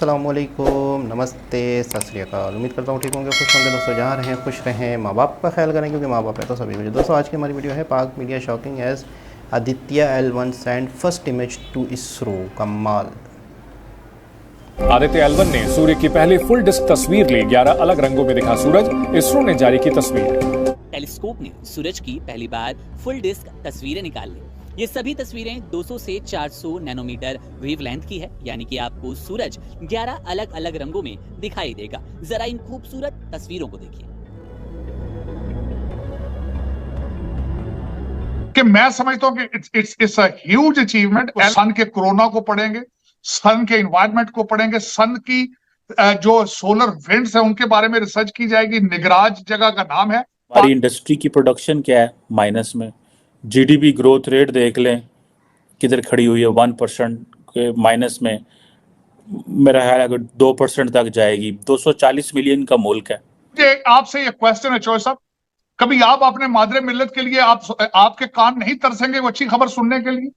अस्सलामुअलैकुम, नमस्ते, सत श्री अकाल। उम्मीद करता हूँ ठीक होंगे, खुश होंगे। दोस्तों जहाँ रहें खुश रहें, माँ बाप का ख्याल करें क्योंकि माँ बाप है तो सभी कुछ। दोस्तों आज की हमारी वीडियो है Pak media shocking as Aditya L1 send first image to ISRO. कमाल। आदित्य L1 ने सूर्य की पहली फुल डिस्क तस्वीर ली। 11 अलग रंगों में दिखा सूरज। इसरो ने जारी की तस्वीर। टेलीस्कोप ने सूरज की पहली बार फुल डिस्क तस्वीरें निकाल ली। ये सभी तस्वीरें 200 से 400 नैनोमीटर वेवलेंथ की है, यानी कि आपको सूरज 11 अलग अलग रंगों में दिखाई देगा। जरा इन खूबसूरत तस्वीरों को देखिए। कि मैं समझता हूं कि इट्स अ ह्यूज अचीवमेंट। सन के कोरोना को पढ़ेंगे, सन के एनवायरनमेंट को पढ़ेंगे, सन की जो सोलर विंड्स है उनके बारे में रिसर्च की जाएगी। निगराज जगह का नाम है। हमारी इंडस्ट्री की प्रोडक्शन क्या है माइनस में, जीडीपी ग्रोथ रेट देख लें किधर खड़ी हुई है, 1% के माइनस में। मेरा ख्याल है 2% तक जाएगी। 240 मिलियन का मुल्क है। आपसे ये क्वेश्चन है चौधरी साहब, कभी आप अपने मादरे मिल्लत के लिए आपके कान नहीं तरसेंगे वो अच्छी खबर सुनने के लिए?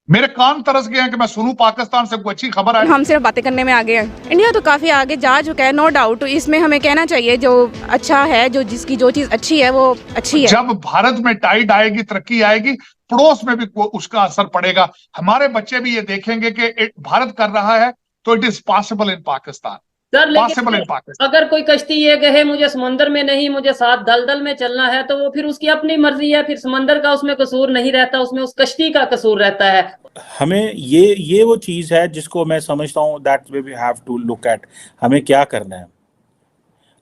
मेरे कान तरस गए हैं कि मैं सुनूं पाकिस्तान से कोई अच्छी खबर आई। हम सिर्फ बातें करने में आगे हैं। इंडिया तो काफी आगे जा चुका है, नो डाउट। इसमें हमें कहना चाहिए जो अच्छा है, जिसकी जो चीज अच्छी है वो अच्छी है। जब भारत में टाइड आएगी, तरक्की आएगी, पड़ोस में भी उसका असर पड़ेगा। हमारे बच्चे भी ये देखेंगे कि भारत कर रहा है तो it is possible in Pakistan. Sir लेकिन अगर कोई कश्ती ये कहे मुझे समंदर में नहीं, मुझे साथ दलदल में चलना है, तो वो फिर उसकी अपनी मर्जी है। फिर समंदर का उसमें कसूर नहीं रहता, उसमें उस कश्ती का कसूर रहता है। हमें ये वो चीज है जिसको मैं समझता हूँ that way we have to look at. हमें क्या करना है?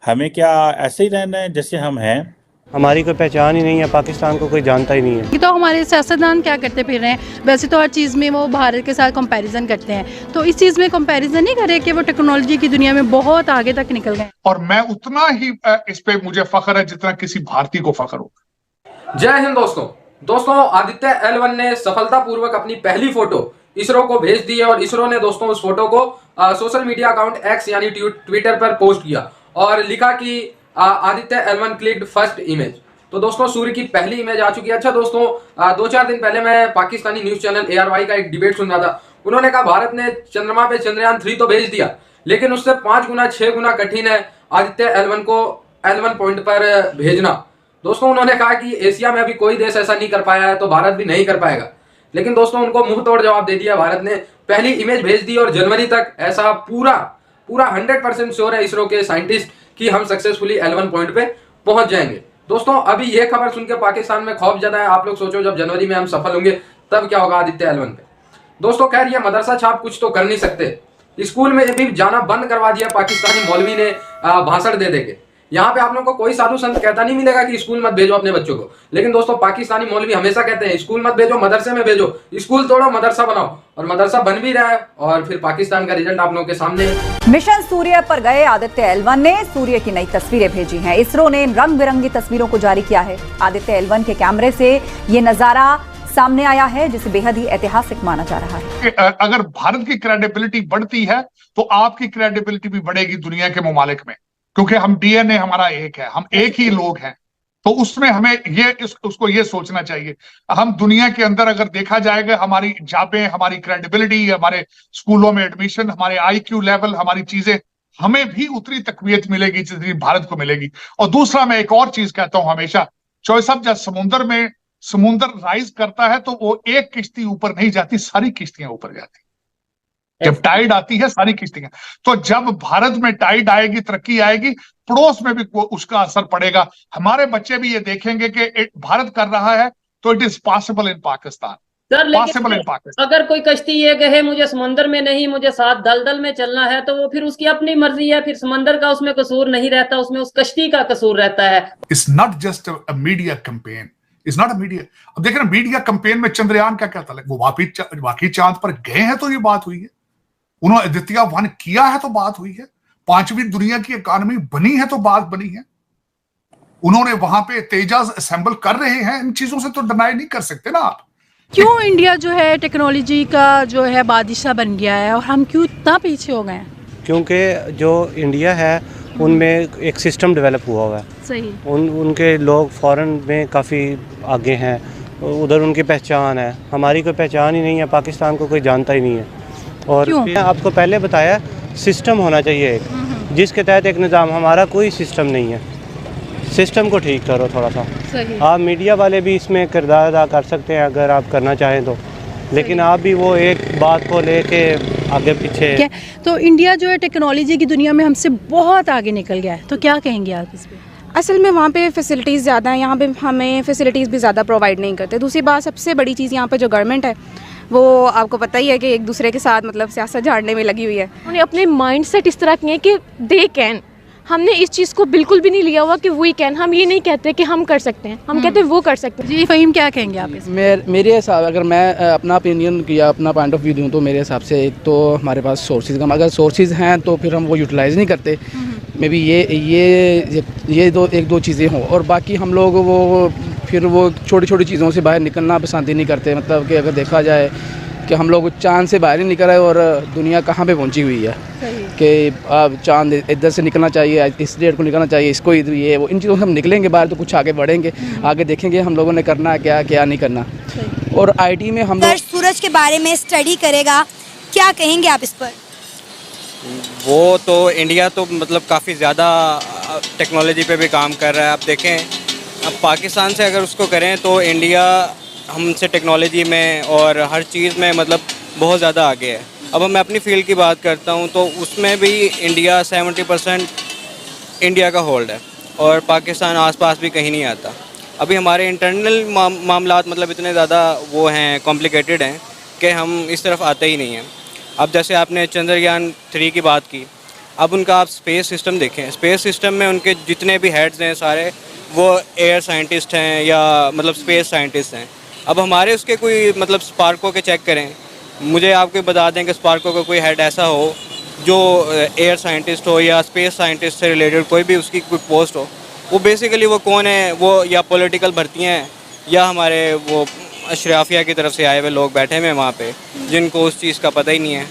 हमें क्या ऐसे ही रहना है जैसे हम हैं? हमारी कोई पहचान ही नहीं है, पाकिस्तान को कोई जानता ही नहीं है। तो हमारे सियासतदान क्या करते फिर रहे हैं? वैसे तो हर चीज़ में वो भारत के साथ कंपैरिजन करते हैं, तो इस चीज़ में कंपैरिजन नहीं करे कि वो टेक्नोलॉजी की दुनिया में बहुत आगे तक निकल गए। और मैं उतना ही इस पे मुझे फख्र है जितना किसी भारतीय को फख्र हो। जय हिंद दोस्तों आदित्य L1 ने सफलतापूर्वक अपनी पहली फोटो इसरो को भेज दी है और इसरो ने दोस्तों उस फोटो को सोशल मीडिया अकाउंट X यानी ट्विटर पर पोस्ट किया और लिखा कि Aditya L1 clicked first image. तो दोस्तों सूर्य की पहली इमेज आ चुकी है। अच्छा दोस्तों, 2-4 दिन पहले मैं पाकिस्तानी न्यूज चैनल ARY का एक डिबेट सुन रहा था। उन्होंने कहा भारत ने चंद्रमा पे चंद्रयान 3 तो भेज दिया, लेकिन उससे 5 गुना 6 गुना कठिन है आदित्य L1 को L1 पॉइंट पर भेजना। दोस्तों उन्होंने कहा कि एशिया में अभी कोई देश ऐसा नहीं कर पाया है तो भारत भी नहीं कर पाएगा। लेकिन दोस्तों उनको मुंह तोड़ जवाब दे दिया। भारत ने पहली इमेज भेज दी और जनवरी तक ऐसा पूरा 100% श्योर है इसरो के साइंटिस्ट कि हम सक्सेसफुली L1 पॉइंट पे पहुंच जाएंगे। दोस्तों अभी ये खबर सुन के पाकिस्तान में खौफ ज्यादा है। आप लोग सोचो जब जनवरी में हम सफल होंगे तब क्या होगा आदित्य L1 पे। दोस्तों खैर ये मदरसा छाप कुछ तो कर नहीं सकते। स्कूल में भी जाना बंद करवा दिया पाकिस्तानी मौलवी ने भाषण दे देके। यहाँ पे आप लोगों को कोई साधु संत कहता नहीं मिलेगा कि स्कूल मत भेजो अपने बच्चों को, लेकिन दोस्तों पाकिस्तानी मौलवी हमेशा कहते हैं स्कूल मत भेजो, मदरसे में भेजो। स्कूल तोड़ो, मदरसा बनाओ, और मदरसा बन भी रहा है और फिर पाकिस्तान का रिजल्ट आप लोगों के सामने। मिशन सूर्य पर गए आदित्य L1 ने सूर्य की नई तस्वीरें भेजी हैं। इसरो ने इन रंग बिरंगी तस्वीरों को जारी किया है। आदित्य L1 के कैमरे से ये नजारा सामने आया है जिसे बेहद ही ऐतिहासिक माना जा रहा है। अगर भारत की क्रेडिबिलिटी बढ़ती है तो आपकी क्रेडिबिलिटी भी बढ़ेगी दुनिया के ममालिक में, क्योंकि हम DNA हमारा एक है, हम एक ही लोग हैं। तो उसमें हमें उसको ये सोचना चाहिए। हम दुनिया के अंदर अगर देखा जाएगा हमारी जाबें, हमारी क्रेडिबिलिटी, हमारे स्कूलों में एडमिशन, हमारे IQ लेवल, हमारी चीजें, हमें भी उतनी तकवीयत मिलेगी जितनी भारत को मिलेगी। और दूसरा मैं एक और चीज कहता हूं हमेशा, चौधरी साहब, जब समुंदर राइज करता है तो वो एक किश्ती ऊपर नहीं जाती, सारी किश्तियां ऊपर जाती। जब टाइड आती है सारी किश्तियां। तो जब भारत में टाइड आएगी, तरक्की आएगी, पड़ोस में भी उसका असर पड़ेगा। हमारे बच्चे भी ये देखेंगे कि भारत कर रहा है तो it is possible in Pakistan. Sir लेकिन अगर कोई कश्ती ये कहे मुझे समंदर में नहीं, मुझे साथ दलदल में चलना है, तो वो फिर उसकी अपनी मर्जी है। फिर समंदर का उसमें कसूर नहीं रहता, उसमें उस कश्ती का कसूर रहता है। It's not just a media campaign, it's not a media. अब देखें ना, मीडिया कैंपेन में चंद्रयान क्या कहता है, वो वाकई चांद पर गए हैं तो ये बात हुई है। उन्होंने आदित्य 1 किया है तो बात हुई है। 5वीं दुनिया की इकॉनमी बनी है तो बात बनी है। उन्होंने वहां पे तेजाज असेंबल कर रहे हैं, इन चीजों से तो डिनाई नहीं कर सकते ना आप। क्यों इंडिया जो है टेक्नोलॉजी का जो है बादशाह बन गया है और हम क्यों इतना पीछे हो गए हैं? क्योंकि जो इंडिया है उनमें एक सिस्टम डेवलप हुआ हुआ है। सही। उनके लोग फॉरेन में काफ़ी आगे हैं, उधर उनकी पहचान है। हमारी कोई पहचान ही नहीं है, पाकिस्तान को कोई जानता ही नहीं है। और क्यों? फिर आपको पहले बताया सिस्टम होना चाहिए एक, जिसके तहत एक निज़ाम। हमारा कोई सिस्टम नहीं है, सिस्टम को ठीक करो थोड़ा सा। सही। आप मीडिया वाले भी इसमें किरदार अदा कर सकते हैं अगर आप करना चाहें तो, लेकिन आप भी वो एक बात को लेके आगे पीछे। क्या तो इंडिया जो है टेक्नोलॉजी की दुनिया में हमसे बहुत आगे निकल गया है, तो क्या कहेंगे आप इस पर? असल में वहाँ पे फैसिलिटीज़ ज़्यादा हैं, यहाँ पे हमें फैसिलिटीज़ भी ज़्यादा प्रोवाइड नहीं करते। दूसरी बात, सबसे बड़ी चीज़ यहाँ पे जो गवर्नमेंट है वो आपको पता ही है कि एक दूसरे के साथ मतलब सियासत झाड़ने में लगी हुई है। उन्होंने अपने माइंडसेट इस तरह किए कि दे कैन। हमने इस चीज़ को बिल्कुल भी नहीं लिया हुआ कि वी कैन। हम ये नहीं कहते कि हम कर सकते हैं, हम कहते हैं वो कर सकते हैं। जी फ़हीम, क्या कहेंगे आप इस? मेरे हिसाब, अगर मैं अपना ओपिनियन या अपना पॉइंट ऑफ व्यू दूँ तो मेरे हिसाब से एक तो हमारे पास सोर्सेज कम, अगर सोर्सेज हैं तो फिर हम वो यूटिलाइज़ नहीं करते। मे बी ये एक दो चीज़ें हों, और बाकी हम लोग वो फिर वो छोटी छोटी चीज़ों से बाहर निकलना पसंद ही नहीं करते। मतलब कि अगर देखा जाए कि हम लोग चांद से बाहर ही निकल रहे और दुनिया कहाँ पे पहुंची हुई है कि अब चांद इधर से निकलना चाहिए, इस डेट को निकलना चाहिए, इसको इधर ये वो, इन चीज़ों से हम निकलेंगे बाहर तो कुछ आगे बढ़ेंगे, आगे देखेंगे हम लोगों ने करना है क्या क्या नहीं करना। और आईटी में हम लोग सूरज के बारे में स्टडी करेगा, क्या कहेंगे आप इस पर? वो तो इंडिया तो मतलब काफ़ी ज़्यादा टेक्नोलॉजी पे भी काम कर रहा है। आप देखें, अब पाकिस्तान से अगर उसको करें तो इंडिया हमसे टेक्नोलॉजी में और हर चीज़ में मतलब बहुत ज़्यादा आगे है। अब मैं अपनी फील्ड की बात करता हूँ तो उसमें भी इंडिया 70% इंडिया का होल्ड है और पाकिस्तान आसपास भी कहीं नहीं आता। अभी हमारे इंटरनल मामलात मतलब इतने ज़्यादा वो हैं, कॉम्प्लिकेटेड हैं कि हम इस तरफ आते ही नहीं हैं। अब जैसे आपने चंद्रयान 3 की बात की, अब उनका आप स्पेस सिस्टम देखें, स्पेस सिस्टम में उनके जितने भी हेड्स हैं सारे वो एयर साइंटिस्ट हैं या मतलब स्पेस साइंटिस्ट हैं। अब हमारे उसके कोई मतलब स्पार्को के चेक करें, मुझे आपको बता दें कि स्पार्को का कोई हेड ऐसा हो जो एयर साइंटिस्ट हो या स्पेस साइंटिस्ट से रिलेटेड कोई भी उसकी कोई पोस्ट हो, वो बेसिकली वो कौन है, वो या पॉलिटिकल भर्तियाँ हैं या हमारे वो अशराफिया की तरफ से आए हुए लोग बैठे हुए वहाँ पे जिनको उस चीज़ का पता ही नहीं है,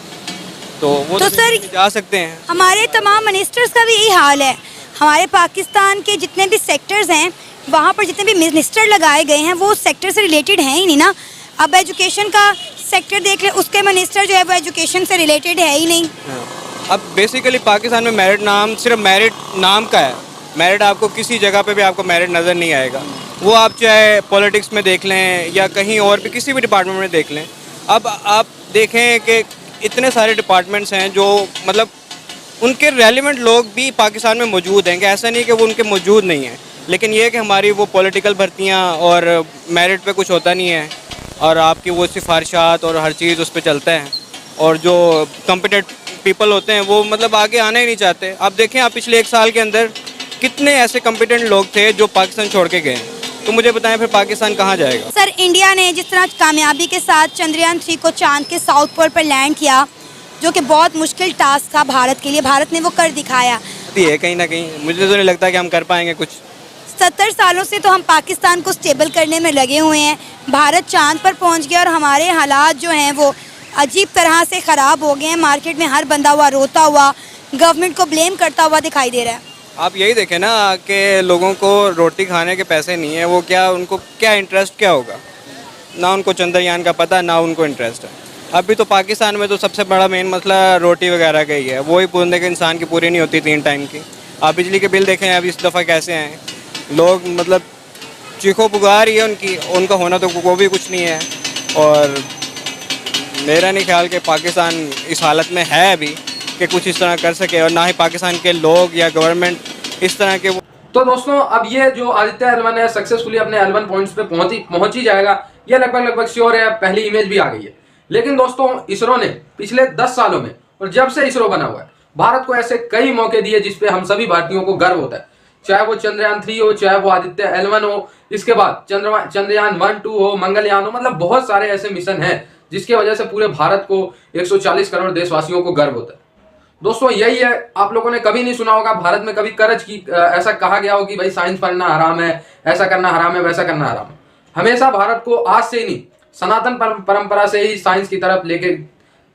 तो वो तो सर जा सकते हैं। हमारे तमाम मिनिस्टर्स का भी यही हाल है। हमारे पाकिस्तान के जितने भी सेक्टर्स हैं वहाँ पर जितने भी मिनिस्टर लगाए गए हैं वो सेक्टर से रिलेटेड हैं ही नहीं ना। अब एजुकेशन का सेक्टर देख ले, उसके मिनिस्टर जो है वो एजुकेशन से रिलेटेड है ही नहीं। अब बेसिकली पाकिस्तान में मेरिट नाम सिर्फ मेरिट नाम का है। मेरिट आपको किसी जगह पे भी आपको मेरिट नज़र नहीं आएगा, वो आप चाहे पॉलिटिक्स में देख लें या कहीं और भी किसी भी डिपार्टमेंट में देख लें। अब आप देखें कि इतने सारे डिपार्टमेंट्स हैं जो मतलब उनके रेलिवेंट लोग भी पाकिस्तान में मौजूद हैं, कि ऐसा नहीं कि वो उनके मौजूद नहीं हैं, लेकिन ये कि हमारी वो पॉलिटिकल भर्तियाँ और मेरिट पे कुछ होता नहीं है और आपकी वो सिफारिशात और हर चीज़ उस पर चलता है और जो कॉम्पिटेंट पीपल होते हैं वो मतलब आगे आना ही नहीं चाहते। आप देखें, आप पिछले 1 साल के अंदर कितने ऐसे कॉम्पिटेंट लोग थे जो पाकिस्तान छोड़ के गए, तो मुझे बताएं फिर पाकिस्तान कहाँ जाएगा? सर, इंडिया ने जिस तरह कामयाबी के साथ चंद्रयान 3 को चांद के साउथ पोल पर लैंड किया, जो कि बहुत मुश्किल टास्क था भारत के लिए, भारत ने वो कर दिखाया है कहीं ना कहीं। मुझे तो नहीं लगता कि हम कर पाएंगे कुछ। 70 सालों से तो हम पाकिस्तान को स्टेबल करने में लगे हुए हैं। भारत चांद पर पहुंच गया और हमारे हालात जो हैं वो अजीब तरह से ख़राब हो गए हैं। मार्केट में हर बंदा हुआ रोता हुआ, गवर्नमेंट को ब्लेम करता हुआ दिखाई दे रहा है। आप यही देखें ना कि लोगों को रोटी खाने के पैसे नहीं है, वो क्या उनको क्या इंटरेस्ट क्या होगा? ना उनको चंद्रयान का पता, ना उनको इंटरेस्ट है। अभी तो पाकिस्तान में तो सबसे बड़ा मेन मसला रोटी वगैरह का ही है, वही पूरे के इंसान की पूरी नहीं होती 3 टाइम की। आप बिजली के बिल देखें अब इस दफ़ा कैसे हैं, लोग मतलब चीखो पुकार ही है उनका होना तो वो भी कुछ नहीं है। और मेरा नहीं ख्याल कि पाकिस्तान इस हालत में है अभी कि कुछ इस तरह कर सके, और ना ही पाकिस्तान के लोग या गवर्नमेंट इस तरह के। तो दोस्तों, अब ये जो आदित्य L1 है सक्सेसफुली अपने L1 पॉइंट्स पे पहुंच ही जाएगा, ये लगभग श्योर है। पहली इमेज भी आ गई है। लेकिन दोस्तों, इसरो ने पिछले 10 सालों में और जब से इसरो बना हुआ है भारत को ऐसे कई मौके दिए जिसपे हम सभी भारतीयों को गर्व होता है, चाहे वो चंद्रयान 3 हो, चाहे वो आदित्य L1 हो, इसके बाद चंद्रयान 1, 2 हो, मंगलयान हो, मतलब बहुत सारे ऐसे मिशन हैं जिसकी वजह से पूरे भारत को 140 करोड़ देशवासियों को गर्व होता है। दोस्तों, यही है, आप लोगों ने कभी नहीं सुना होगा भारत में कभी कर्ज की ऐसा कहा गया हो कि भाई साइंस पढ़ना हराम है, ऐसा करना हराम है, वैसा करना हराम है। हमेशा भारत को आज से ही नहीं, सनातन परंपरा से ही साइंस की तरफ लेके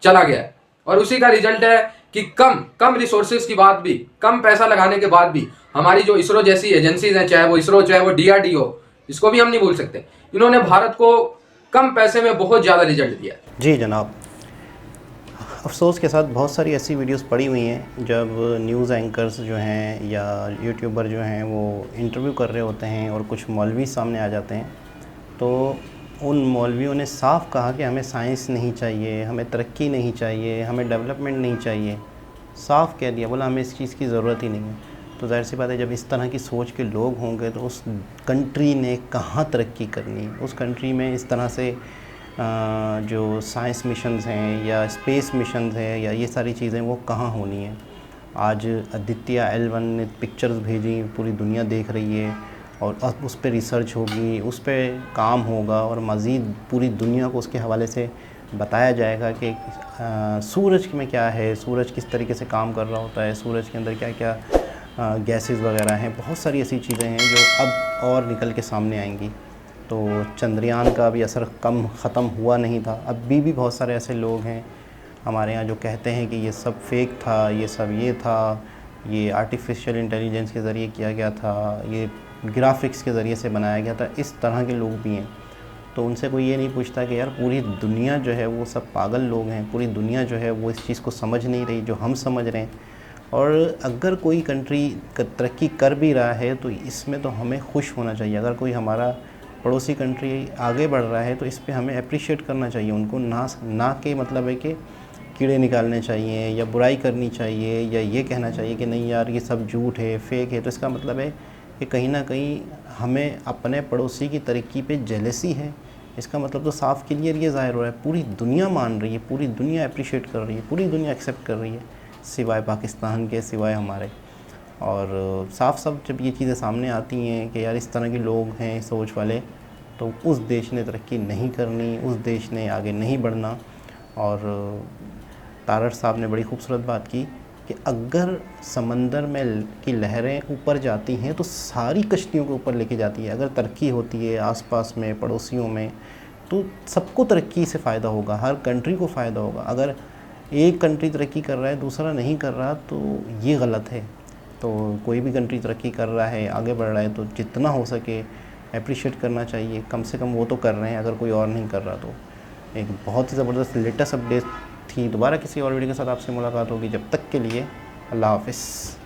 चला गया है, और उसी का रिजल्ट है कि कम रिसोर्सेज की बात भी, कम पैसा लगाने के बाद भी हमारी जो इसरो जैसी एजेंसीज हैं, चाहे वो इसरो, चाहे वो DRDO, इसको भी हम नहीं भूल सकते, इन्होंने भारत को कम पैसे में बहुत ज़्यादा रिजल्ट दिया है। जी जनाब, अफ़सोस के साथ बहुत सारी ऐसी वीडियोस पड़ी हुई हैं जब न्यूज़ एंकर्स जो हैं या यूट्यूबर जो हैं वो इंटरव्यू कर रहे होते हैं और कुछ मौलवी सामने आ जाते हैं, तो उन मौलवियों ने साफ कहा कि हमें साइंस नहीं चाहिए, हमें तरक्की नहीं चाहिए, हमें डेवलपमेंट नहीं चाहिए। साफ कह दिया, बोला हमें इस चीज़ की ज़रूरत ही नहीं है। तो ज़ाहिर सी बात है, जब इस तरह की सोच के लोग होंगे तो उस कंट्री ने कहाँ तरक्की करनी। उस कंट्री में इस तरह से जो साइंस मिशंस हैं या स्पेस मिशंस हैं या ये सारी चीज़ें वो कहाँ होनी हैं। आज आदित्य L1 ने पिक्चर्स भेजी, पूरी दुनिया देख रही है और अब उस पर रिसर्च होगी, उस पर काम होगा और मज़ीद पूरी दुनिया को उसके हवाले से बताया जाएगा कि सूरज में क्या है, सूरज किस तरीके से काम कर रहा होता है, सूरज के अंदर क्या क्या गैसेस वगैरह हैं। बहुत सारी ऐसी चीज़ें हैं जो अब और निकल के सामने आएंगी। तो चंद्रयान का भी असर ख़त्म हुआ नहीं था। अभी भी बहुत सारे ऐसे लोग हैं हमारे यहाँ जो कहते हैं कि ये सब फेक था, ये सब ये था, ये आर्टिफिशियल इंटेलिजेंस के ज़रिए किया गया था, ये ग्राफिक्स के ज़रिए से बनाया गया था। इस तरह के लोग भी हैं। तो उनसे कोई ये नहीं पूछता कि यार पूरी दुनिया जो है वो सब पागल लोग हैं, पूरी दुनिया जो है वो इस चीज़ को समझ नहीं रही जो हम समझ रहे हैं। और अगर कोई कंट्री तरक्की कर भी रहा है तो इसमें तो हमें खुश होना चाहिए। अगर कोई हमारा पड़ोसी कंट्री आगे बढ़ रहा है तो इस पे हमें अप्रिशिएट करना चाहिए उनको, ना के मतलब है कि कीड़े निकालने चाहिए या बुराई करनी चाहिए या ये कहना चाहिए कि नहीं यार ये सब झूठ है, फेक है। तो इसका मतलब है कि कहीं ना कहीं हमें अपने पड़ोसी की तरक्की पे जेलसी है। इसका मतलब तो साफ़ क्लियर ये ज़ाहिर हो रहा है, पूरी दुनिया मान रही है, पूरी दुनिया अप्रिशिएट कर रही है, पूरी दुनिया एक्सेप्ट कर रही है, सिवाय पाकिस्तान के, सिवाय हमारे। और साफ साफ जब ये चीज़ें सामने आती हैं कि यार इस तरह के लोग हैं सोच वाले, तो उस देश ने तरक्की नहीं करनी, उस देश ने आगे नहीं बढ़ना। और तारड़ साहब ने बड़ी खूबसूरत बात की कि अगर समंदर में की लहरें ऊपर जाती हैं तो सारी कश्तियों को ऊपर लेके जाती है। अगर तरक्की होती है आसपास में, पड़ोसियों में, तो सबको तरक्की से फ़ायदा होगा, हर कंट्री को फ़ायदा होगा। अगर एक कंट्री तरक्की कर रहा है दूसरा नहीं कर रहा तो ये गलत है। तो कोई भी कंट्री तरक्की कर रहा है, आगे बढ़ रहा है, तो जितना हो सके अप्रिशिएट करना चाहिए। कम से कम वो तो कर रहे हैं, अगर कोई और नहीं कर रहा तो। एक बहुत ही ज़बरदस्त लेटेस्ट अपडेट थी। दोबारा किसी और वीडियो के साथ आपसे मुलाकात होगी। जब तक के लिए अल्लाह हाफ़िज़।